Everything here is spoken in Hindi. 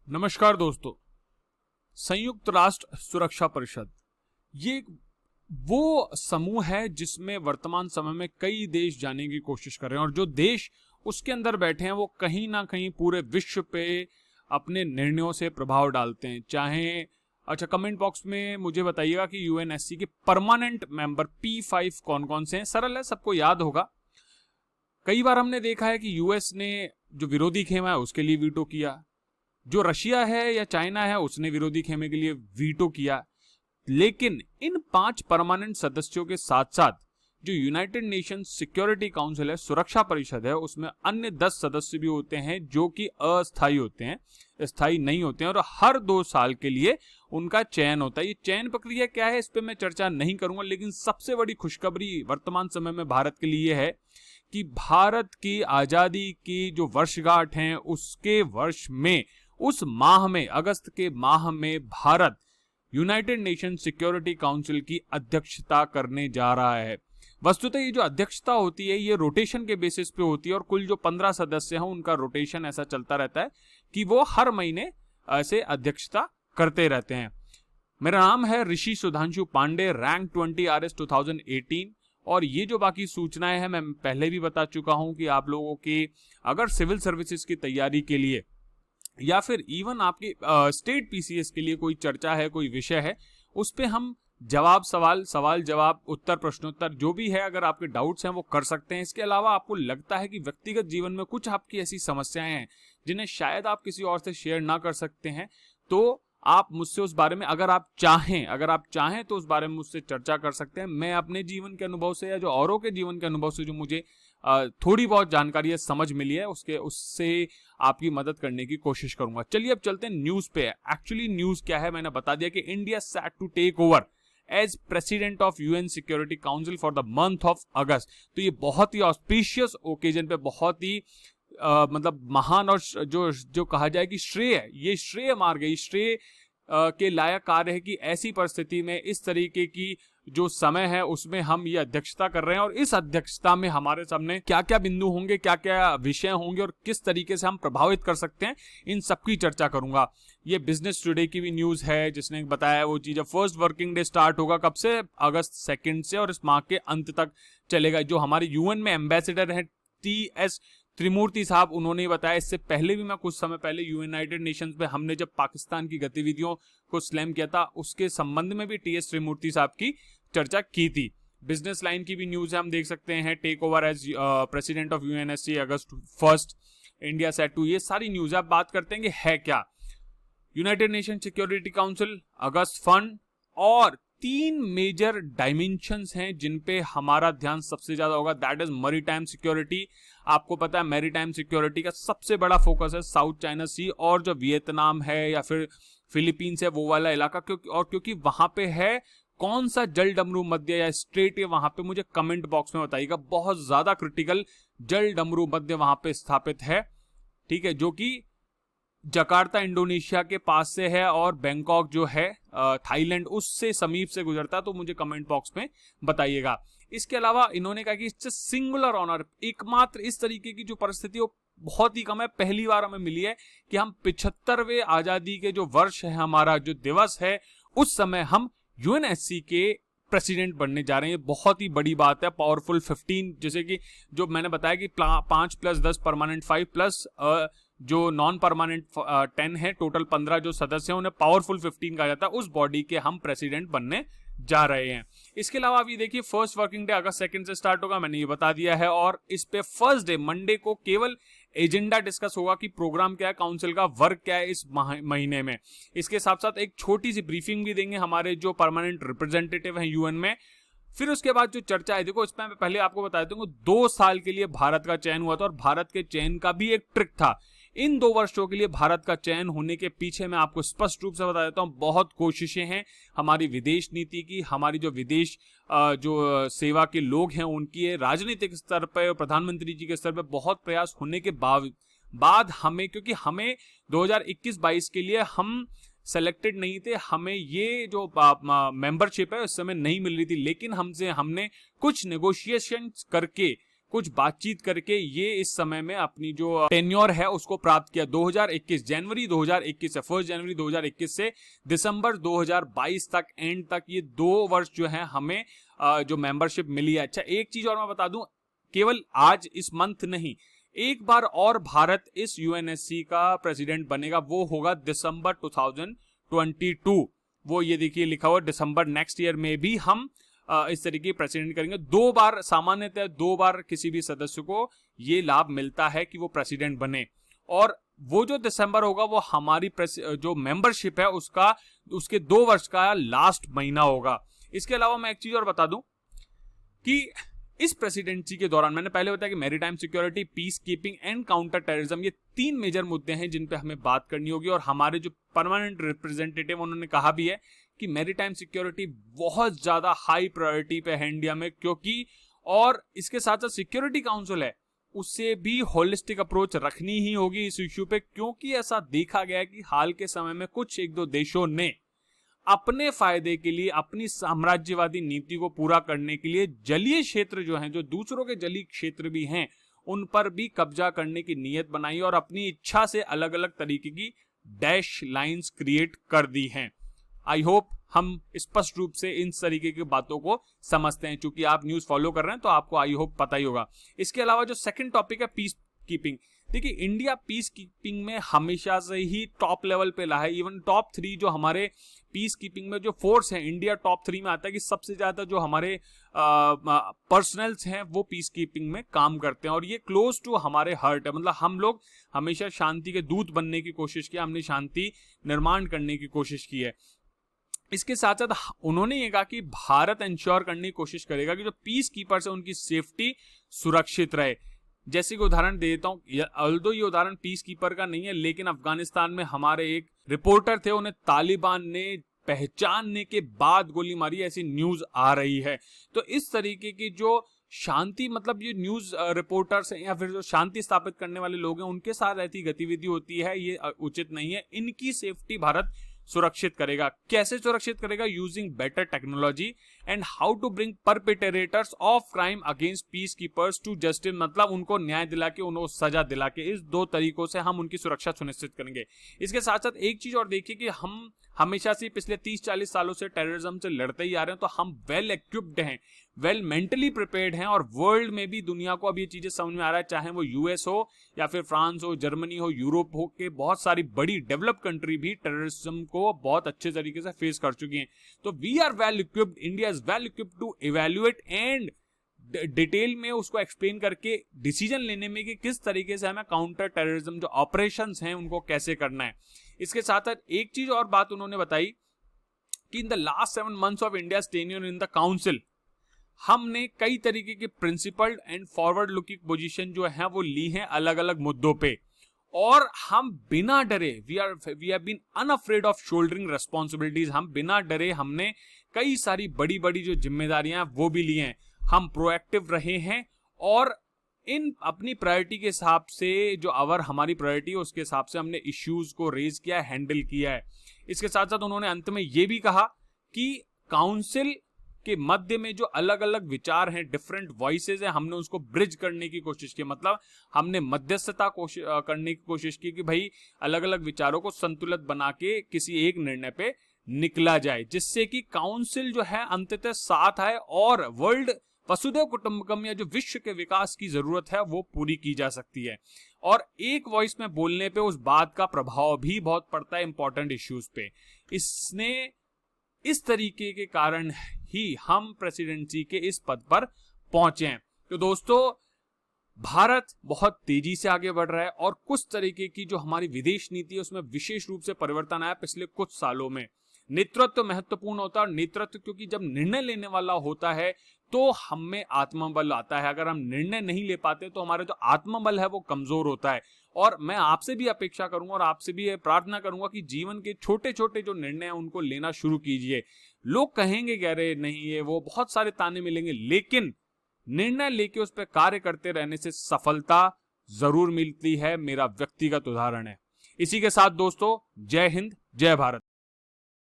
नमस्कार दोस्तों। संयुक्त राष्ट्र सुरक्षा परिषद ये वो समूह है जिसमें वर्तमान समय में कई देश जाने की कोशिश कर रहे हैं और जो देश उसके अंदर बैठे हैं वो कहीं ना कहीं पूरे विश्व पे अपने निर्णयों से प्रभाव डालते हैं। चाहे कमेंट बॉक्स में मुझे बताइएगा कि यूएनएससी के परमानेंट मेंबर P5 कौन कौन से हैं। सरल है, सबको याद होगा। कई बार हमने देखा है कि यूएस ने जो विरोधी खेमा है उसके लिए वीटो किया, जो रशिया है या चाइना है उसने विरोधी खेमे के लिए वीटो किया। लेकिन इन 5 परमानेंट सदस्यों के साथ साथ जो यूनाइटेड नेशन सिक्योरिटी काउंसिल है, सुरक्षा परिषद है, उसमें अन्य 10 सदस्य भी होते हैं जो कि अस्थायी होते हैं, स्थायी नहीं होते हैं और हर 2 साल के लिए उनका चयन होता है। ये चयन प्रक्रिया क्या है इस पे मैं चर्चा नहीं करूंगा, लेकिन सबसे बड़ी खुशखबरी वर्तमान समय में भारत के लिए है कि भारत की आजादी की जो वर्षगांठ है उसके वर्ष में, उस माह में, अगस्त के माह में Bharat United nation security council की अध्यक्षता करने जा रहा है। वस्तुतः ये जो अध्यक्षता होती है ये रोटेशन के बेसिस पे होती है और कुल जो 15 सदस्य हैं उनका रोटेशन ऐसा चलता रहता है कि वो हर महीने ऐसे अध्यक्षता करते रहते हैं। मेरा नाम है ऋषि सुधांशु पांडे, रैंक 20 RS 2018। और ये जो बाकी सूचनाएं हैं मैं पहले भी बता चुका हूं कि आप लोगों की अगर सिविल सर्विसेज की तैयारी के लिए या फिर इवन आपकी स्टेट पीसीएस के लिए कोई चर्चा है, कोई विषय है, उस पे हम सवाल जवाब, उत्तर प्रश्नोत्तर जो भी है, अगर आपके डाउट्स हैं वो कर सकते हैं। इसके अलावा आपको लगता है कि व्यक्तिगत जीवन में कुछ आपकी ऐसी समस्याएं हैं जिन्हें शायद आप किसी और से शेयर ना कर सकते हैं, तो आप मुझसे उस बारे में अगर आप चाहें तो उस बारे में मुझसे चर्चा कर सकते हैं। मैं अपने जीवन के अनुभव से या जो औरों के जीवन के अनुभव से जो मुझे थोड़ी बहुत जानकारी है, समझ मिली है, उससे आपकी मदद करने की कोशिश करूंगा। चलिए अब चलते हैं न्यूज पे। एक्चुअली न्यूज क्या है, मैंने बता दिया कि India set to take over as president of UN security council for the month of August. तो ये बहुत ही ऑस्पिशियस ओकेजन पे, बहुत ही मतलब महान और जो कहा जाए कि श्रेय मार गई, श्रेय के लायक कार्य है कि ऐसी परिस्थिति में इस तरीके की जो समय है उसमें हम ये अध्यक्षता कर रहे हैं और इस अध्यक्षता में हमारे सामने क्या क्या बिंदु होंगे, क्या क्या विषय होंगे और किस तरीके से हम प्रभावित कर सकते हैं, इन सबकी चर्चा करूंगा। ये बिजनेस टुडे की भी न्यूज है जिसने बताया वो चीज। फर्स्ट वर्किंग डे स्टार्ट होगा कब से? अगस्त 2 से और इस माह के अंत तक चलेगा। जो हमारे यूएन में एम्बेसडर है TS त्रिमूर्ति साहब, उन्होंने बताया। इससे पहले भी मैं कुछ समय पहले यूनाइटेड नेशंस में हमने जब पाकिस्तान की गतिविधियों को स्लैम किया था उसके संबंध में भी TS त्रिमूर्ति साहब की चर्चा की थी। बिजनेस लाइन की भी न्यूज है, हम देख सकते हैं। Take over as president of UNSC August 1, India set to, ये सारी न्यूज आप बात करते हैं कि है क्या। यूनाइटेड नेशन सिक्योरिटी काउंसिल, अगस्त फंड और 3 मेजर डायमेंशंस हैं जिन पे हमारा ध्यान सबसे ज्यादा होगा। That is maritime security. आपको पता है मैरीटाइम सिक्योरिटी का सबसे बड़ा फोकस है साउथ चाइना सी और जो वियतनाम है या फिर फिलीपींस है वो वाला इलाका, क्योंकि वहां पे है कौन सा जल डमरू मध्य या स्ट्रेट है वहां पे, मुझे कमेंट बॉक्स में बताइएगा। बहुत ज्यादा क्रिटिकल जल डमरू मध्य वहां पे स्थापित है, ठीक है, जो कि जकार्ता इंडोनेशिया के पास से है और बैंकॉक जो है थाईलैंड उससे समीप से गुजरता है। तो मुझे कमेंट बॉक्स में बताइएगा। इसके अलावा इन्होंने कहा कि इट्स सिंगुलर ऑनर, एकमात्र इस तरीके की जो परिस्थिति वो बहुत ही कम है, पहली बार हमें मिली है कि हम 75वें आजादी के जो वर्ष है, हमारा जो दिवस है, उस समय हम यूएनएससी के प्रेसिडेंट बनने जा रहे हैं। बहुत ही बड़ी बात है। पावरफुल 15, जैसे कि जो मैंने बताया कि 5 + 10 परमानेंट 5 प्लस जो नॉन परमानेंट 10 है, टोटल 15 जो सदस्य हैं उन्हें पावरफुल 15 कहा जाता है। उस बॉडी के हम प्रेसिडेंट बनने जा रहे हैं। इसके अलावा अभी देखिए फर्स्ट वर्किंग डे अगस्त 2 से स्टार्ट होगा, मैंने ये बता दिया है। और इस पे फर्स्ट डे मंडे को केवल एजेंडा डिस्कस होगा कि प्रोग्राम क्या है, काउंसिल का वर्क क्या है इस महीने में। इसके साथ साथ एक छोटी सी ब्रीफिंग भी देंगे हमारे जो परमानेंट रिप्रेजेंटेटिव हैं यूएन में। फिर उसके बाद जो चर्चा है, देखो इसमें मैं पहले आपको बता देता हूँ 2 साल के लिए भारत का चयन हुआ था और भारत के चयन का भी एक ट्रिक था। इन 2 वर्षों के लिए भारत का चयन होने के पीछे मैं आपको स्पष्ट रूप से बता देता हूं, बहुत कोशिशें हैं हमारी विदेश नीति की, हमारी जो विदेश जो सेवा के लोग हैं उनकी, राजनीतिक स्तर पर, प्रधानमंत्री जी के स्तर पर बहुत प्रयास होने के बाद हमें, क्योंकि हमें 2021-22 के लिए हम सेलेक्टेड नहीं थे, हमें ये जो मेंबरशिप है उस समय नहीं मिल रही थी, लेकिन हमने कुछ नेगोशिएशन करके कुछ बातचीत करके ये इस समय में अपनी जो टेन्योर है उसको प्राप्त किया। 2021 जनवरी 2021 से 1 जनवरी 2021 से दिसंबर 2022 तक एंड तक ये 2 वर्ष जो है हमें जो मेंबरशिप मिली है। अच्छा, एक चीज और मैं बता दूं, केवल आज इस मंथ नहीं, एक बार और भारत इस यूएनएससी का प्रेसिडेंट बनेगा, वो होगा दिसंबर 2022। वो ये देखिए लिखा हुआ दिसंबर नेक्स्ट ईयर में भी हम इस तरीके प्रेसिडेंट करेंगे। 2 बार सामान्यतः 2 बार किसी भी सदस्य को ये लाभ मिलता है कि वो प्रेसिडेंट बने, और वो जो दिसंबर होगा वो हमारी जो मेंबरशिप है उसके 2 वर्ष का लास्ट महीना होगा। इसके अलावा मैं एक चीज और बता दूं कि इस प्रेसिडेंसी के दौरान मैंने पहले बताया कि maritime security, peace keeping and counter terrorism, ये 3 मेजर मुद्दे हैं जिन पे हमें बात करनी होगी। और हमारे जो परमानेंट रिप्रेजेंटेटिव उन्होंने कहा भी है कि मैरीटाइम सिक्योरिटी बहुत ज्यादा हाई प्रायोरिटी पे है इंडिया में, क्योंकि और इसके साथ साथ सिक्योरिटी काउंसिल है उससे भी होलिस्टिक अप्रोच रखनी ही होगी इस इश्यू पे, क्योंकि ऐसा देखा गया है कि हाल के समय में कुछ 1-2 देशों ने अपने फायदे के लिए, अपनी साम्राज्यवादी नीति को पूरा करने के लिए जलीय क्षेत्र जो हैं, जो दूसरों के जलीय क्षेत्र भी हैं, उन पर भी कब्जा करने की नीयत बनाई और अपनी इच्छा से अलग अलग तरीके की डैश लाइंस क्रिएट कर दी हैं। आई होप हम स्पष्ट रूप से इन तरीके की बातों को समझते हैं। चूंकि आप न्यूज फॉलो कर रहे हैं तो आपको आई होप पता ही होगा। इसके अलावा जो सेकंड टॉपिक है पीस कीपिंग, देखिए इंडिया पीस कीपिंग में हमेशा से ही टॉप लेवल पे रहा है। इवन टॉप 3 जो हमारे पीस कीपिंग में जो फोर्स है, इंडिया टॉप 3 में आता है कि सबसे ज्यादा जो हमारे पर्सनल्स हैं वो पीस कीपिंग में काम करते हैं, और ये क्लोज टू हमारे हार्ट है। मतलब हम लोग हमेशा शांति के दूत बनने की कोशिश की, हमने शांति निर्माण करने की कोशिश की है। इसके साथ साथ उन्होंने ये कहा कि भारत इंश्योर करने की कोशिश करेगा कि जो पीस कीपर्स है उनकी सेफ्टी सुरक्षित रहे। जैसे कि उदाहरण दे देता हूं, ऑल्दो ये उदाहरण पीस कीपर का नहीं है, लेकिन अफगानिस्तान में हमारे एक रिपोर्टर थे, उन्हें तालिबान ने पहचानने के बाद गोली मारी, ऐसी न्यूज आ रही है। तो इस तरीके की जो शांति, मतलब ये न्यूज रिपोर्टर्स हैं या फिर जो शांति स्थापित करने वाले लोग हैं, उनके साथ ऐसी गतिविधि होती है, ये उचित नहीं है। इनकी सेफ्टी भारत सुरक्षित करेगा। कैसे सुरक्षित करेगा? Using better technology and how to bring perpetrators of crime against peace keepers to justice, मतलब उनको न्याय दिला के, उनको सजा दिला के, इस 2 तरीकों से हम उनकी सुरक्षा सुनिश्चित करेंगे। इसके साथ साथ एक चीज और देखिए कि हम हमेशा से पिछले 30-40 सालों से टेररिज्म से लड़ते ही आ रहे हैं, तो हम वेल इक्विप्ड हैं, वेल मेंटली प्रिपेयर्ड हैं, और वर्ल्ड में भी दुनिया को अब ये चीजें समझ में आ रहा है, चाहे वो यूएस हो या फिर फ्रांस हो, जर्मनी हो, यूरोप हो, के बहुत सारी बड़ी डेवलप कंट्री भी टेररिज्म को बहुत अच्छे तरीके से फेस कर चुकी हैं। तो we are well equipped, India is well equipped to evaluate and detail में उसको एक्सप्लेन करके डिसीजन लेने में कि किस तरीके से हमें काउंटर टेररिज्म जो ऑपरेशंस हैं उनको कैसे करना है। इसके साथ साथ एक चीज और बात उन्होंने बताई कि in the last 7 months of India tenure in the council, हमने कई तरीके की principled and forward looking position जो है वो ली हैं अलग अलग मुद्दों पे, और हम बिना डरे, we have been unafraid of shouldering responsibilities, हम बिना डरे हमने कई सारी बड़ी बड़ी जो जिम्मेदारियां वो भी ली हैं। हम प्रोएक्टिव रहे हैं और इन अपनी प्रायोरिटी के हिसाब से, जो हमारी प्रायोरिटी है उसके हिसाब से हमने इश्यूज को रेज किया, हैंडल किया है। इसके साथ साथ उन्होंने अंत में ये भी कहा कि काउंसिल के मध्य में जो अलग अलग विचार हैं, डिफरेंट वॉइसेस हैं, हमने उसको ब्रिज करने की कोशिश की, मतलब हमने मध्यस्थता करने की कोशिश की कि भाई अलग अलग विचारों को संतुलित बना के किसी एक निर्णय पे निकला जाए, जिससे कि काउंसिल जो है अंततः साथ आए और वर्ल्ड वसुधैव कुटुंबकम या जो विश्व के विकास की जरूरत है वो पूरी की जा सकती है। और एक वॉइस में बोलने पे उस बात का प्रभाव भी बहुत पड़ता है इंपॉर्टेंट इश्यूज पे। इसने इस तरीके के कारण ही हम प्रेसिडेंसी के इस पद पर पहुंचे हैं। तो दोस्तों, भारत बहुत तेजी से आगे बढ़ रहा है और कुछ तरीके की जो हमारी विदेश नीति है उसमें विशेष रूप से परिवर्तन आया पिछले कुछ सालों में। नेतृत्व महत्वपूर्ण होता है, और नेतृत्व क्योंकि जब निर्णय लेने वाला होता है तो हम में आत्मबल आता है। अगर हम निर्णय नहीं ले पाते तो हमारा जो आत्मबल है वो कमजोर होता है। और मैं आपसे भी अपेक्षा करूंगा और आपसे भी प्रार्थना करूंगा कि जीवन के छोटे छोटे जो निर्णय हैं उनको लेना शुरू कीजिए। लोग कहेंगे कह रहे नहीं, ये वो बहुत सारे ताने मिलेंगे, लेकिन निर्णय लेके उस पर कार्य करते रहने से सफलता जरूर मिलती है। मेरा व्यक्तिगत उदाहरण है। इसी के साथ दोस्तों, जय हिंद, जय भारत।